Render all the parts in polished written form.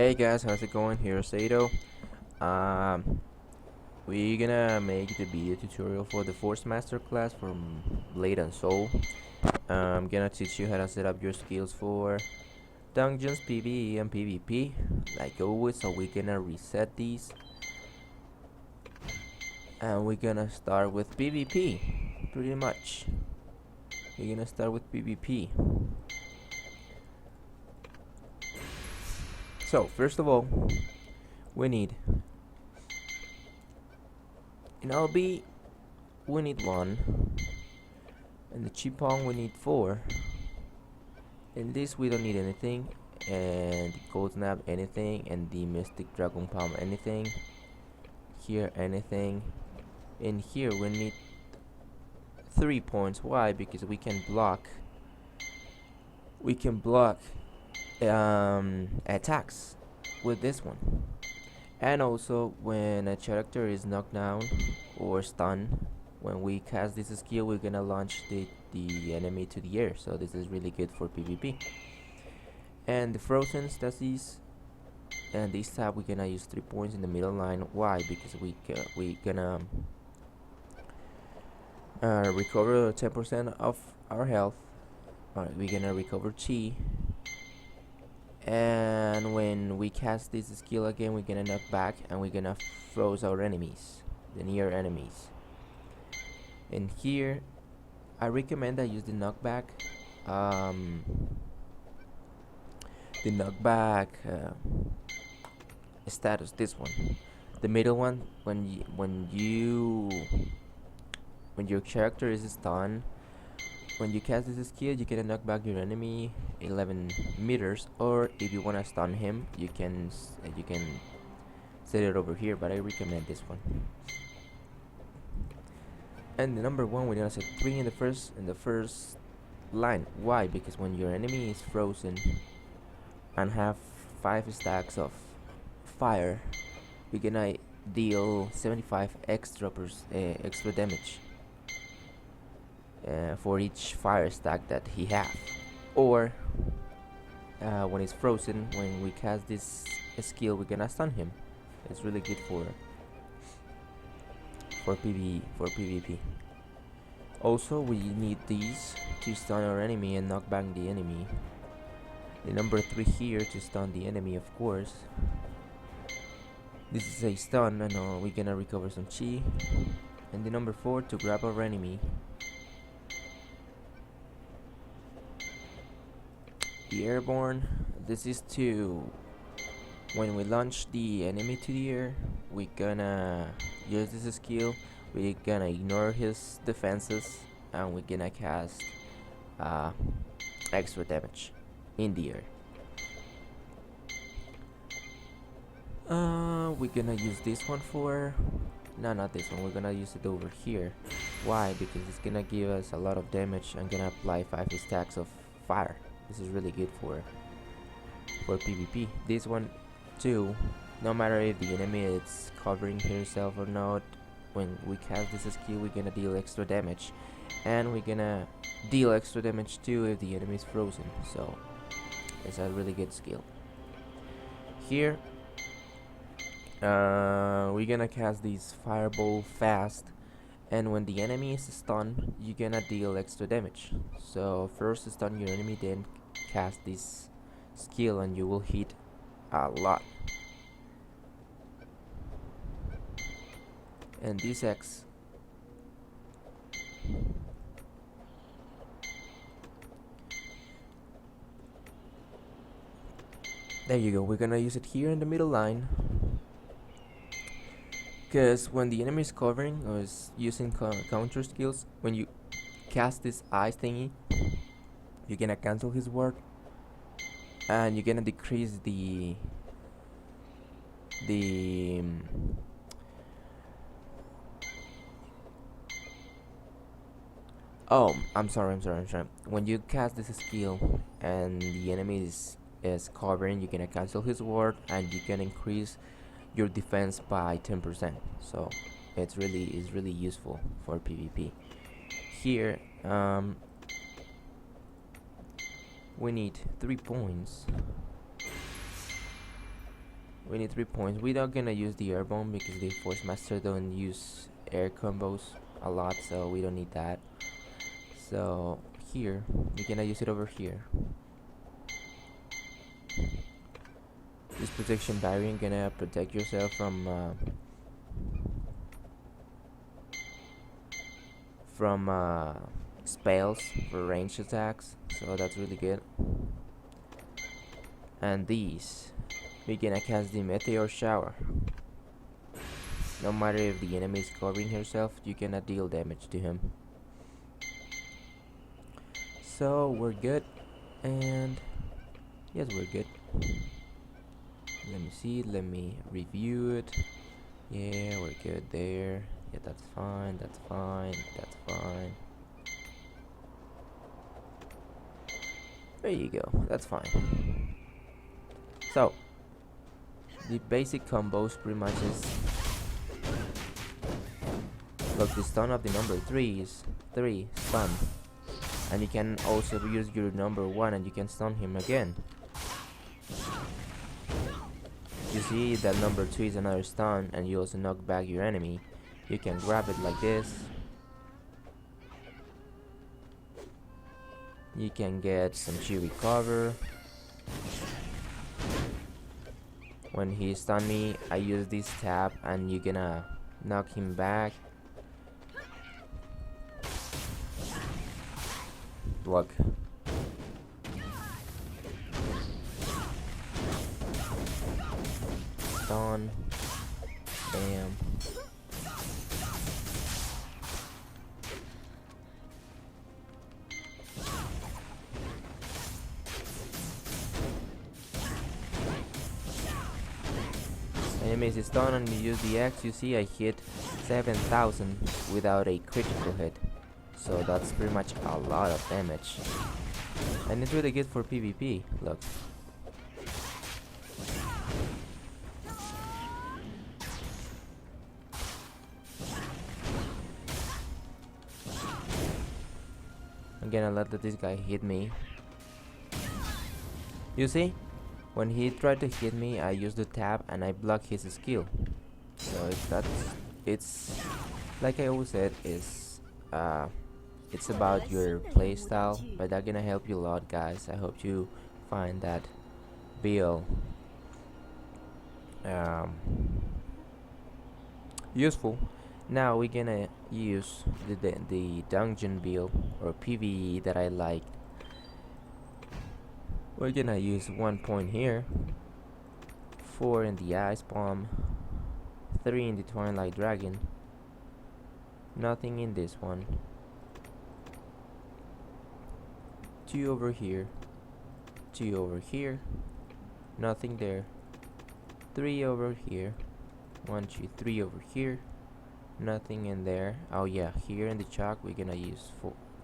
Hey guys, how's it going? Here's Sato. Um, we're gonna make the video tutorial for the forcemaster class from Blade and Soul. I'm gonna teach you how to set up your skills for dungeons, PvE, and PvP. Like always, so we're gonna reset these, and we're gonna start with PvP. Pretty much, we're gonna start with PvP. So first of all, we need in LB we need 1. In the Chipong we need 4. In this we don't need anything. And the Cold Snap anything. And the Mystic Dragon Palm anything. Here anything. In here we need 3 points. Why? Because we can block attacks with this one. And also when a character is knocked down or stunned, when we cast this skill we're gonna launch the enemy to the air, so this is really good for PvP. And the frozen stasis, and this tab we're gonna use 3 points in the middle line. Why? Because we gonna recover 10% of our health. We're gonna recover chi, and when we cast this skill again we're gonna knock back and we're gonna froze our enemies, the near enemies. In here I recommend I use the knockback status, this one, the middle one. When your character is stunned, when you cast this skill you can knock back your enemy 11 meters, or if you want to stun him you can set it over here, but I recommend this one. And the number 1 we're gonna set 3 in the first line. Why? Because when your enemy is frozen and have 5 stacks of fire, we're gonna deal 75 extra damage for each fire stack that he have. Or when he's frozen, when we cast this skill we're gonna stun him. It's really good for PvP. Also we need these to stun our enemy and knock back the enemy. The number 3 here to stun the enemy, of course. This is a stun, and we're gonna recover some chi. And the number 4 to grab our enemy. The airborne, this is to, when we launch the enemy to the air, we're gonna use this skill. We're gonna ignore his defenses and we're gonna cast extra damage in the air. We're gonna use this one for, no, not this one, we're gonna use it over here. Why? Because it's gonna give us a lot of damage and gonna apply 5 stacks of fire. This is really good for PvP. This one too, no matter if the enemy is covering himself or not, when we cast this skill we're gonna deal extra damage, and we're gonna deal extra damage too if the enemy is frozen, so it's a really good skill. Here we're gonna cast this fireball fast, and when the enemy is stunned you're gonna deal extra damage. So first stun your enemy, then cast this skill and you will hit a lot. And this X there you go, we're gonna use it here in the middle line, because when the enemy is covering or is using counter skills, when you cast this ice thingy you're gonna cancel his ward and you're gonna decrease the oh, I'm sorry. When you cast this skill and the enemy is covering, you can cancel his ward and you can increase your defense by 10%. So it's really useful for PvP. Here we need 3 points. We need 3 points. We're not gonna use the airborne because the forcemaster don't use air combos a lot, so we don't need that. So here we're gonna use it over here. This protection barrier gonna protect yourself from spells for ranged attacks, so that's really good. And these, we're gonna cast the meteor shower. No matter if the enemy is covering herself, you cannot deal damage to him. So we're good, and yes, we're good. Let me see, let me review it. Yeah, we're good there. Yeah, that's fine, that's fine, that's fine. There you go, that's fine. So, the basic combos pretty much is... Look, the stun of the number 3 is 3 stun. And you can also use your number 1 and you can stun him again. You see that number 2 is another stun and you also knock back your enemy. You can grab it like this. You can get some chi recover. When he stun me, I use this tab and you're gonna knock him back. Look. Stun. Bam. Enemies is stun and you use the X, you see I hit 7,000 without a critical hit. So that's pretty much a lot of damage. And it's really good for PvP, look. I'm gonna let this guy hit me. You see? When he tried to hit me, I used the tab and I block his skill. So it's like I always said, it's about your playstyle, but that's gonna help you a lot, guys. I hope you find that build useful. Now we're gonna use the dungeon build or PvE that I like. We're gonna use 1 point here, 4 in the ice palm, 3 in the twilight dragon, nothing in this one, 2 over here, 2 over here, nothing there, 3 over here, 1 2 3 over here, nothing in there. Oh yeah, here in the chalk we're gonna use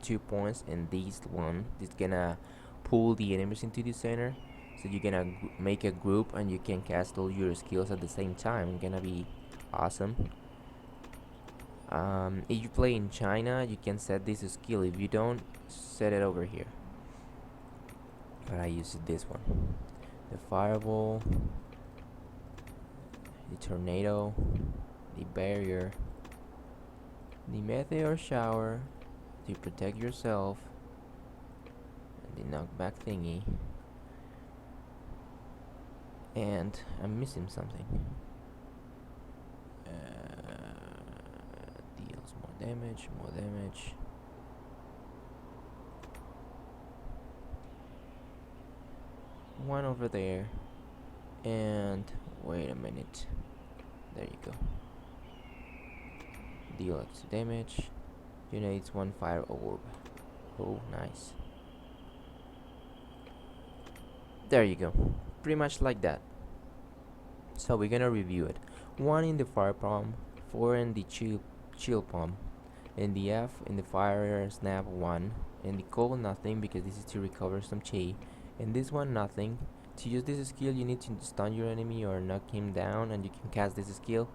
2 points, and this one is gonna pull the enemies into the center, so you're gonna make a group and you can cast all your skills at the same time. It's gonna be awesome. If you play in China, you can set this skill. If you don't, set it over here. But I use this one, the fireball, the tornado, the barrier, the meteor shower to protect yourself, the knockback thingy, and I'm missing something. Deals more damage, more damage. One over there, and wait a minute. There you go. Deal extra damage. Generates 1 fire orb. Oh, nice. There you go, pretty much like that. So we're gonna review it. 1 in the fire palm, 4 in the chill palm, in the F in the fire snap 1, in the cold nothing because this is to recover some chi, in this one nothing. To use this skill you need to stun your enemy or knock him down and you can cast this skill.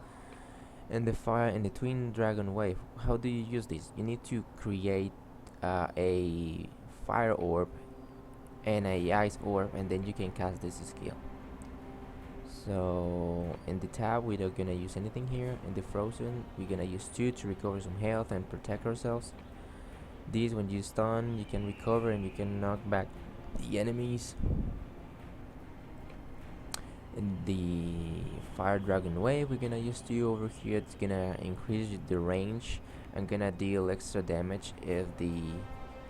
In the fire in the twin dragon wave, how do you use this? You need to create a fire orb and a ice orb, and then you can cast this skill. So in the tab we're not gonna use anything here. In the frozen we're gonna use 2 to recover some health and protect ourselves. These, when you stun, you can recover and you can knock back the enemies. In the fire dragon wave we're gonna use 2 over here. It's gonna increase the range and gonna deal extra damage if the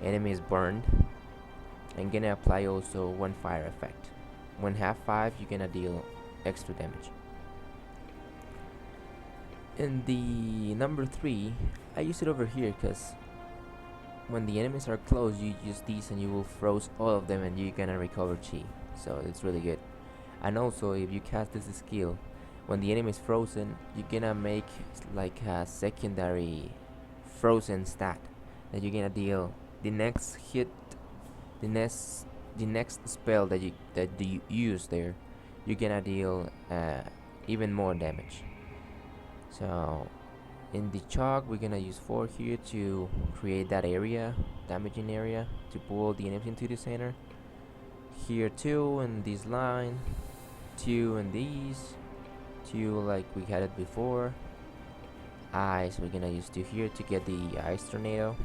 enemy is burned, and gonna apply also 1 fire effect. When half 5 you're gonna deal extra damage. In the number 3 I use it over here because when the enemies are close you use these and you will froze all of them and you're gonna recover chi, so it's really good. And also if you cast this skill when the enemy is frozen, you're gonna make like a secondary frozen stat that you're gonna deal the next hit, the next spell that you use there, you're gonna deal even more damage. So in the chalk we're gonna use 4 here to create that area, damaging area, to pull the enemies into the center. Here 2 in this line, 2 in these, 2 like we had it before. Ice we're gonna use 2 here to get the ice tornado,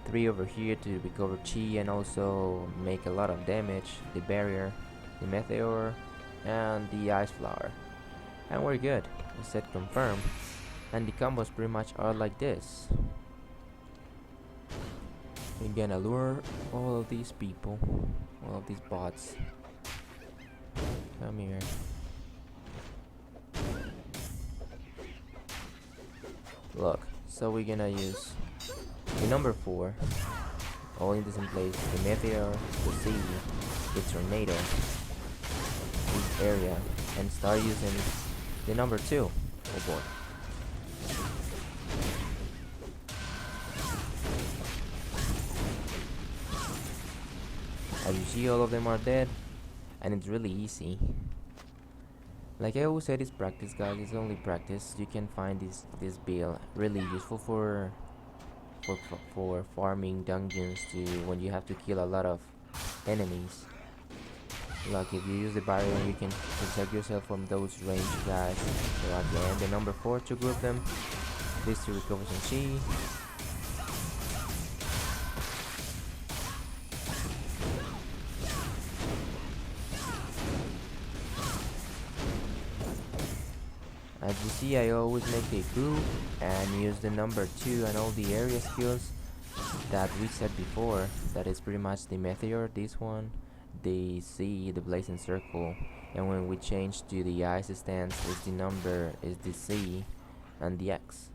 3 over here to recover chi and also make a lot of damage, the barrier, the meteor, and the ice flower. And we're good. We said confirm, and the combos pretty much are like this. We're gonna lure all of these people, all of these bots. Come here. Look, so we're gonna use the number 4, all in the same place, the meteor, the sea, the tornado, this area, and start using the number 2. Oh boy. As you see, all of them are dead, and it's really easy. Like I always said, it's practice, guys. It's only practice. You can find this build really useful for farming dungeons, to when you have to kill a lot of enemies. Like if you use the barrier, you can protect yourself from those ranged guys. So again, the number 4 to group them. This to recover some chi. As you see, I always make a group and use the number 2 and all the area skills that we said before. That is pretty much the meteor, this one, the C, the blazing circle, and when we change to the ice stance, is the number, is the C and the X.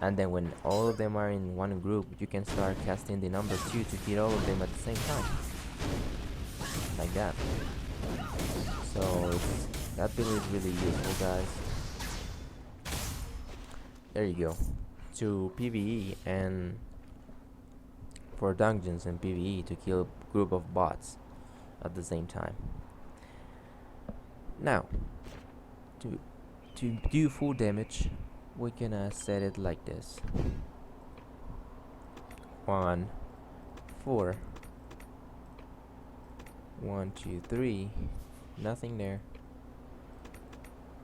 And then when all of them are in one group, you can start casting the number 2 to hit all of them at the same time, like that. So that build is really useful, guys. There you go. To PvE and for dungeons and PvE to kill a group of bots at the same time. Now, to do full damage, we're gonna set it like this. 1, 4, 1, 2, 3, nothing there.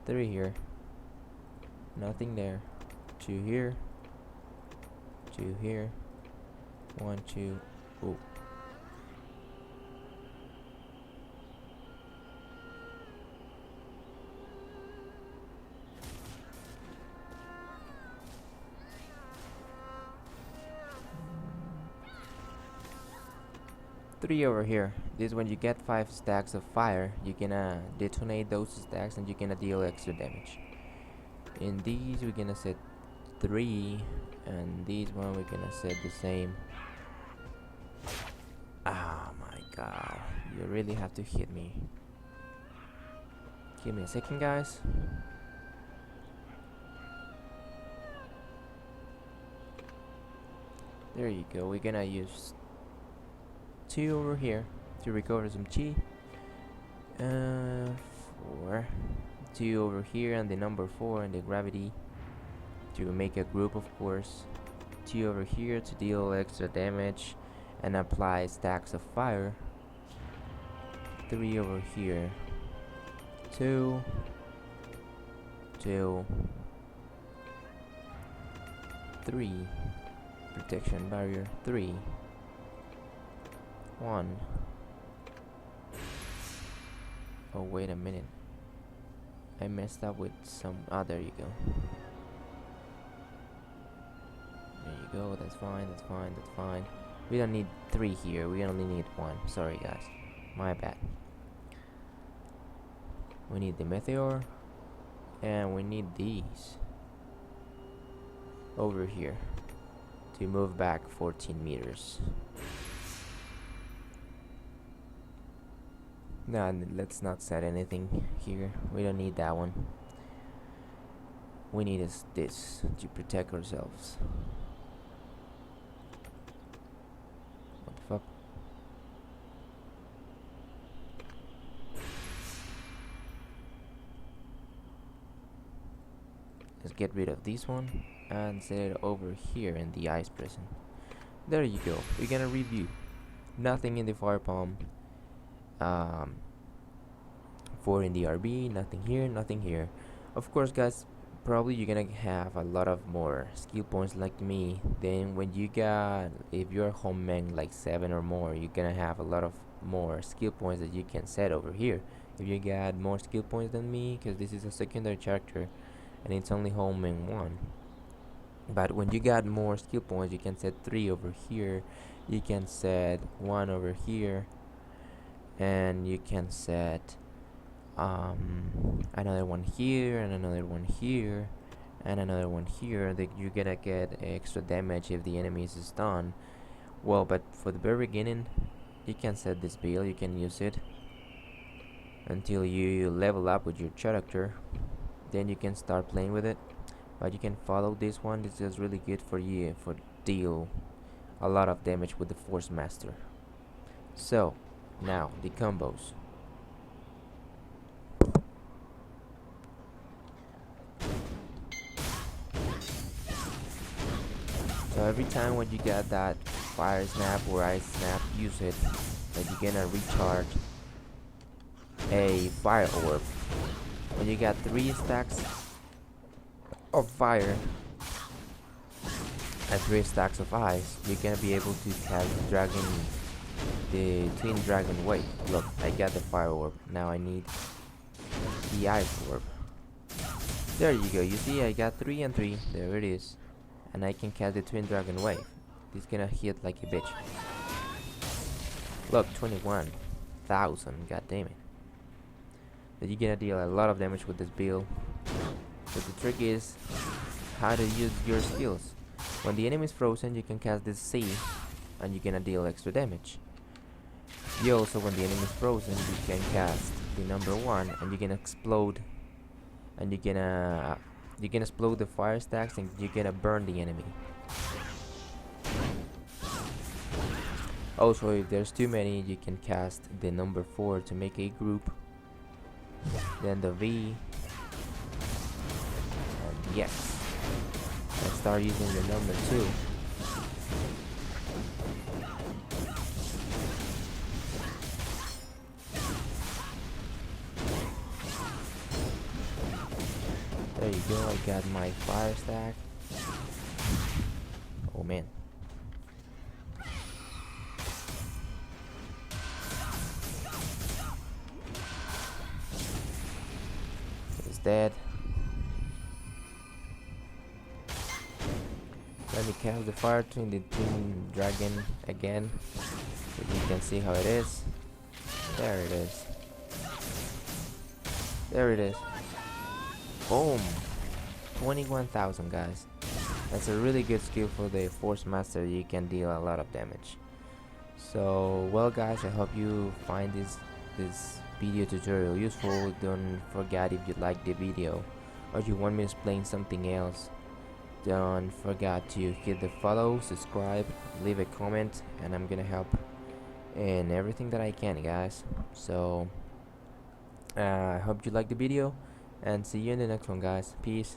3 here, nothing there. 2 here, 2 here, 1, 2, oh. Three over here. This when you get 5 stacks of fire, you gonna detonate those stacks and you're gonna deal extra damage. In these we're gonna set 3, and these one we're gonna set the same. Oh my god, you really have to hit me. Give me a second, guys. There you go. We're gonna use 2 over here to recover some chi. 4, 2 over here, and the number 4 and the gravity to make a group, of course. 2 over here to deal extra damage and apply stacks of fire. 3 over here 2, 2, 3, protection barrier 3, 1. Oh, wait a minute, I messed up with some. Ah, there you go. There you go. That's fine. That's fine. That's fine. We don't need 3 here. We only need 1. Sorry, guys. My bad. We need the meteor, and we need these over here to move back 14 meters. Nah, let's not set anything here. We don't need that one. We need this to protect ourselves. What the fuck? Let's get rid of this one and set it over here in the ice prison. There you go. We're gonna review. Nothing in the fire palm. 4 in the RB. Nothing here. Nothing here. Of course, guys. Probably you're gonna have a lot of more skill points like me. Then when you got, if you're homing like 7 or more, you're gonna have a lot of more skill points that you can set over here. If you got more skill points than me, because this is a secondary character and it's only homing 1. But when you got more skill points, you can set 3 over here, you can set 1 over here, and you can set another one here, and another one here, and another one here, that you're gonna get extra damage if the enemy is stunned. Well, but for the very beginning, you can set this build. You can use it until you level up with your character, then you can start playing with it. But you can follow this one. This is really good for you for deal a lot of damage with the forcemaster. So now the combos. So every time when you get that fire snap or ice snap, use it, and you're gonna recharge a fire orb. When you got 3 stacks of fire and 3 stacks of ice, you're gonna be able to cast the twin dragon wave. Look, I got the fire orb. Now I need the ice orb. There you go. You see, I got 3 and 3. There it is. And I can cast the twin dragon wave. It's gonna hit like a bitch. Look, 21,000. God damn it. But you're gonna deal a lot of damage with this build. But the trick is how to use your skills. When the enemy is frozen, you can cast this C, and you're gonna deal extra damage. You also, when the enemy is frozen, you can cast the number 1, and you're gonna explode, and you're gonna explode the fire stacks, and you're gonna burn the enemy. Also, if there's too many, you can cast the number 4 to make a group, then the V, and yes. Let's start using the number 2. There you go, I got my fire stack. Oh man. He's dead. Let me cast the fire twin, the twin dragon again, so you can see how it is. There it is. There it is. Boom! 21,000, guys. That's a really good skill for the forcemaster. You can deal a lot of damage. So, well, guys, I hope you find this video tutorial useful. Don't forget, if you like the video or you want me to explain something else, don't forget to hit the follow, subscribe, leave a comment, and I'm gonna help in everything that I can, guys. So I hope you like the video, and see you in the next one, guys. Peace.